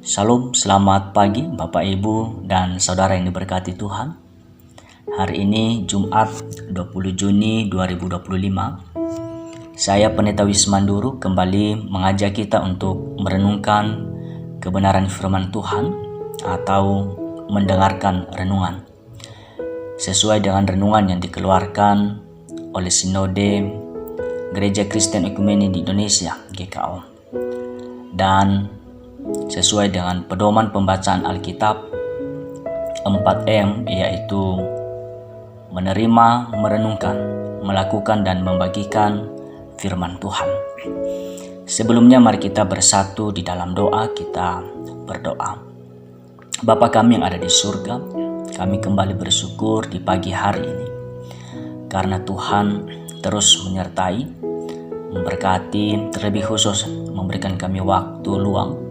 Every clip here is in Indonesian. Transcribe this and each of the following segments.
Shalom, selamat pagi Bapak Ibu dan Saudara yang diberkati Tuhan. Hari ini Jumat 20 Juni 2025. Saya Pendeta Wismanduru kembali mengajak kita untuk merenungkan kebenaran firman Tuhan atau mendengarkan renungan. Sesuai dengan renungan yang dikeluarkan oleh Sinode Gereja Kristen Ekumene di Indonesia, GKO. Dan sesuai dengan pedoman pembacaan Alkitab 4M, yaitu menerima, merenungkan, melakukan, dan membagikan firman Tuhan. Sebelumnya mari kita bersatu di dalam doa. Kita berdoa. Bapa kami yang ada di surga, kami kembali bersyukur di pagi hari ini karena Tuhan terus menyertai, memberkati, terlebih khusus memberikan kami waktu luang,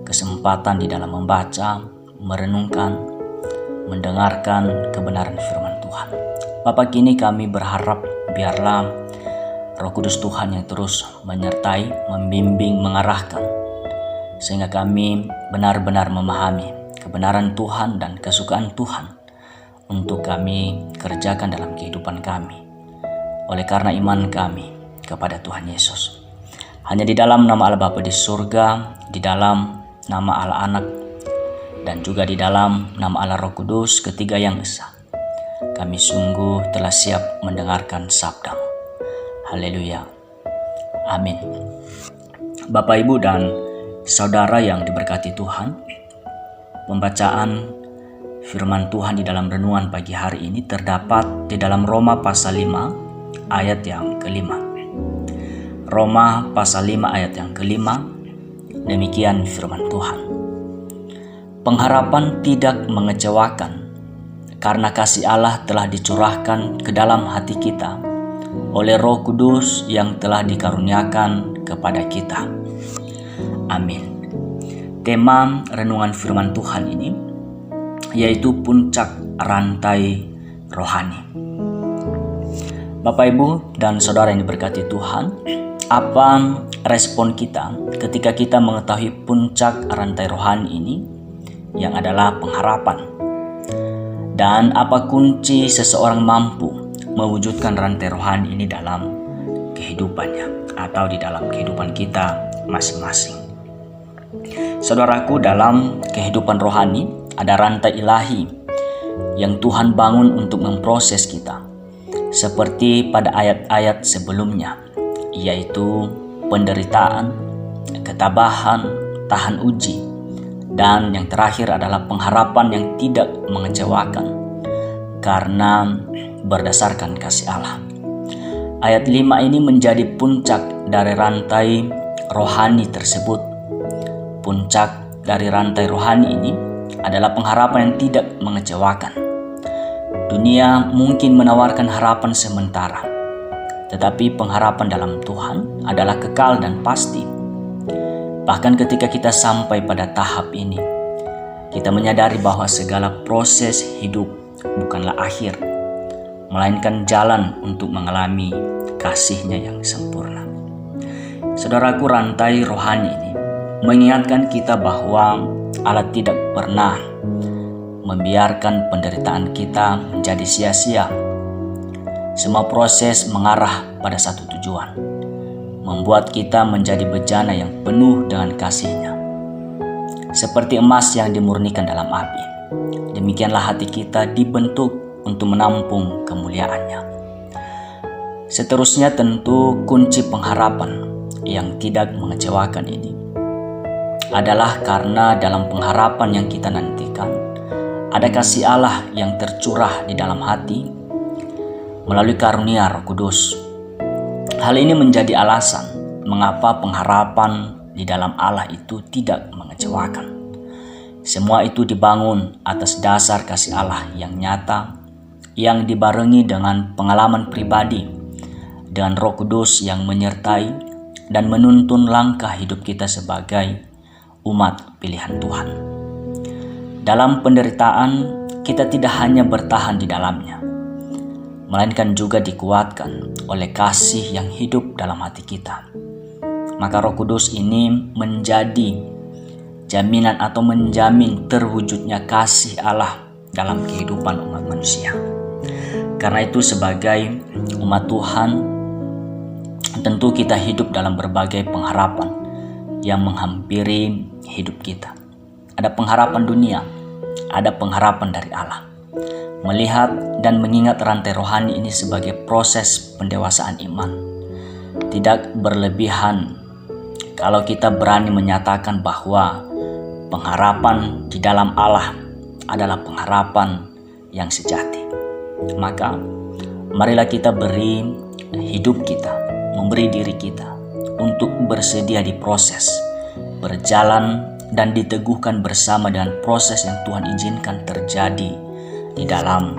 kesempatan di dalam membaca, merenungkan, mendengarkan kebenaran firman Tuhan. Bapa, kini kami berharap biarlah Roh Kudus Tuhan yang terus menyertai, membimbing, mengarahkan, sehingga kami benar-benar memahami kebenaran Tuhan dan kesukaan Tuhan untuk kami kerjakan dalam kehidupan kami, oleh karena iman kami kepada Tuhan Yesus. Hanya di dalam nama Allah Bapa di surga, di dalam nama Allah Anak, dan juga di dalam nama Allah Roh Kudus, ketiga yang esa, kami sungguh telah siap mendengarkan sabda-Mu. Haleluya. Amin. Bapak, Ibu, dan Saudara yang diberkati Tuhan, pembacaan firman Tuhan di dalam renungan pagi hari ini terdapat di dalam Roma pasal 5 ayat yang kelima. Roma pasal 5 ayat yang kelima. Demikian firman Tuhan. Pengharapan tidak mengecewakan, karena kasih Allah telah dicurahkan ke dalam hati kita oleh Roh Kudus yang telah dikaruniakan kepada kita. Amin. Tema renungan firman Tuhan ini yaitu puncak rantai rohani. Bapak, Ibu, dan Saudara yang diberkati Tuhan, apa respon kita ketika kita mengetahui puncak rantai rohani ini yang adalah pengharapan? Dan apa kunci seseorang mampu mewujudkan rantai rohani ini dalam kehidupannya atau di dalam kehidupan kita masing-masing? Saudaraku, dalam kehidupan rohani ada rantai ilahi yang Tuhan bangun untuk memproses kita, seperti pada ayat-ayat sebelumnya, yaitu penderitaan, ketabahan, tahan uji, dan yang terakhir adalah pengharapan yang tidak mengecewakan karena berdasarkan kasih Allah. Ayat 5 ini menjadi puncak dari rantai rohani tersebut. Puncak dari rantai rohani ini adalah pengharapan yang tidak mengecewakan. Dunia mungkin menawarkan harapan sementara, tetapi pengharapan dalam Tuhan adalah kekal dan pasti. Bahkan ketika kita sampai pada tahap ini, kita menyadari bahwa segala proses hidup bukanlah akhir, melainkan jalan untuk mengalami kasih-Nya yang sempurna. Saudaraku, rantai rohani ini mengingatkan kita bahwa Allah tidak pernah membiarkan penderitaan kita menjadi sia-sia. Semua proses mengarah pada satu tujuan, membuat kita menjadi bejana yang penuh dengan kasih-Nya. Seperti emas yang dimurnikan dalam api, demikianlah hati kita dibentuk untuk menampung kemuliaan-Nya. Seterusnya tentu kunci pengharapan yang tidak mengecewakan ini adalah karena dalam pengharapan yang kita nantikan ada kasih Allah yang tercurah di dalam hati melalui karunia Roh Kudus. Hal ini menjadi alasan mengapa pengharapan di dalam Allah itu tidak mengecewakan. Semua itu dibangun atas dasar kasih Allah yang nyata, yang dibarengi dengan pengalaman pribadi, dengan Roh Kudus yang menyertai dan menuntun langkah hidup kita sebagai umat pilihan Tuhan. Dalam penderitaan, kita tidak hanya bertahan di dalamnya, melainkan juga dikuatkan oleh kasih yang hidup dalam hati kita. Maka Roh Kudus ini menjadi jaminan atau menjamin terwujudnya kasih Allah dalam kehidupan umat manusia. Karena itu sebagai umat Tuhan, tentu kita hidup dalam berbagai pengharapan yang menghampiri hidup kita. Ada pengharapan dunia, ada pengharapan dari Allah. Melihat dan mengingat rantai rohani ini sebagai proses pendewasaan iman. Tidak berlebihan kalau kita berani menyatakan bahwa pengharapan di dalam Allah adalah pengharapan yang sejati. Maka marilah kita beri hidup kita, memberi diri kita untuk bersedia diproses, berjalan dan diteguhkan bersama dengan proses yang Tuhan izinkan terjadi di dalam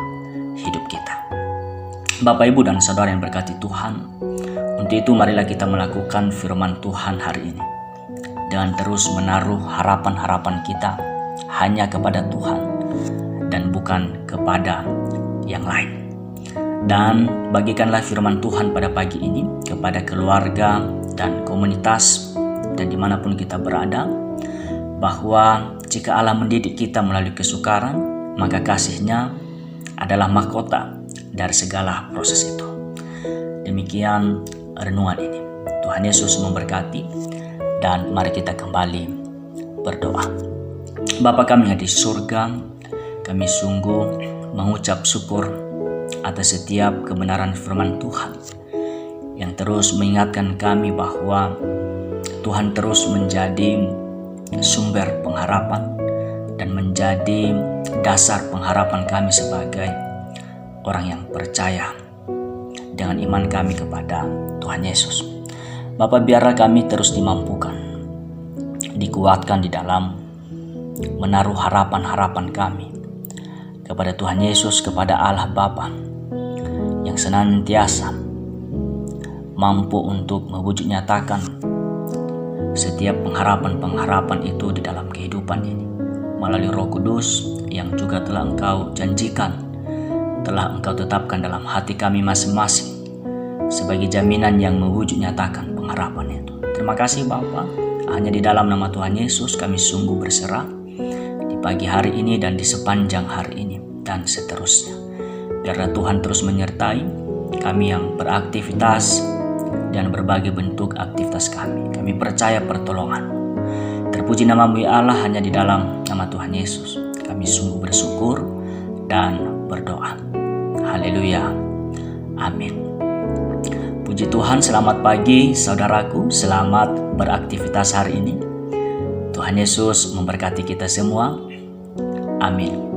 hidup kita. Bapak, Ibu, dan Saudara yang berkati Tuhan, untuk itu marilah kita melakukan firman Tuhan hari ini dengan terus menaruh harapan-harapan kita hanya kepada Tuhan dan bukan kepada yang lain. Dan bagikanlah firman Tuhan pada pagi ini kepada keluarga dan komunitas dan dimanapun kita berada, bahwa jika Allah mendidik kita melalui kesukaran, maka kasih-Nya adalah mahkota dari segala proses itu. Demikian renungan ini. Tuhan Yesus memberkati, dan mari kita kembali berdoa. Bapa kami yang di surga, kami sungguh mengucap syukur atas setiap kebenaran firman Tuhan yang terus mengingatkan kami bahwa Tuhan terus menjadi sumber pengharapan dan menjadi dasar pengharapan kami sebagai orang yang percaya dengan iman kami kepada Tuhan Yesus. Bapa, biarlah kami terus dimampukan, dikuatkan di dalam menaruh harapan-harapan kami kepada Tuhan Yesus, kepada Allah Bapa yang senantiasa mampu untuk mewujud nyatakan setiap pengharapan-pengharapan itu di dalam kehidupan ini melalui Roh Kudus yang juga telah Engkau janjikan, telah Engkau tetapkan dalam hati kami masing-masing sebagai jaminan yang mewujud nyatakan pengharapan itu. Terima kasih Bapa, hanya di dalam nama Tuhan Yesus kami sungguh berserah di pagi hari ini dan di sepanjang hari ini dan seterusnya. Biarlah Tuhan terus menyertai kami yang beraktivitas dan berbagai bentuk aktivitas kami. Kami percaya pertolongan. Terpuji nama-Mu ya Allah, hanya di dalam nama Tuhan Yesus kami sungguh bersyukur dan berdoa. Haleluya. Amin. Puji Tuhan, selamat pagi saudaraku, selamat beraktivitas hari ini. Tuhan Yesus memberkati kita semua. Amin.